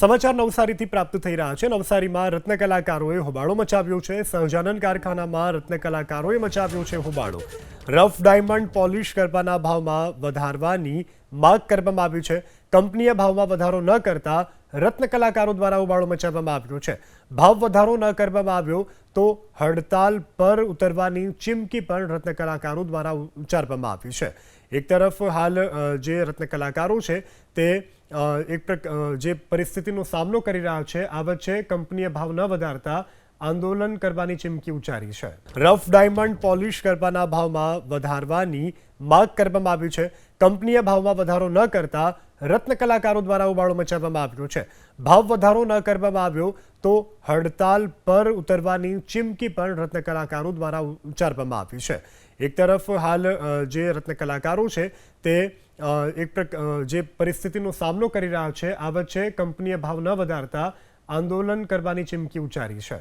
સમાચાર નવસારીથી પ્રાપ્ત થઈ રહ્યા છે। નવસારીમાં રત્ન કલાકારોએ હોબાળો મચાવ્યો છે। સહજાનંદ કારખાનામાં રત્ન કલાકારોએ મચાવ્યો છે હોબાળો। રફ ડાયમંડ પોલિશ કરવાના ભાવમાં વધારવાની માગ કરવામાં આવી છે। કંપનીએ ભાવમાં વધારો ન કરતા રત્ન કલાકારો દ્વારા હોબાળો મચાવવામાં આવ્યો છે। ભાવ વધારો ન કરવામાં આવ્યો તો હડતાલ પર ઉતરવાની ચીમકી પણ રત્ન કલાકારો દ્વારા ઉચ્ચારવામાં આવી છે। એક તરફ હાલ જે રત્ન કલાકારો છે તે જે પરિસ્થિતિનો સામનો કરી રહ્યા છે, આ વચ્ચે કંપનીએ ભાવ ન વધારતા આંદોલન કરવાની ચીમકી ઉચ્ચારી છે। રફ ડાયમંડ પોલિશ કરવાના ભાવમાં વધારવાની માગ કરવામાં આવી છે। કંપનીએ ભાવમાં વધારો ન કરતા રત્ન કલાકારો દ્વારા હોબાળો મચાવવામાં આવ્યો છે। ભાવ વધારો ન કરવામાં આવ્યો તો હડતાલ પર ઉતરવાની ચીમકી પણ રત્ન કલાકારો દ્વારા ઉચ્ચારવામાં આવી છે। એક તરફ હાલ જે રત્ન કલાકારો છે તે જે પરિસ્થિતિનો સામનો કરી રહ્યા છે, આ વચ્ચે કંપનીએ ભાવ ન વધારતા આંદોલન કરવાની ચીમકી ઉચ્ચારી છે।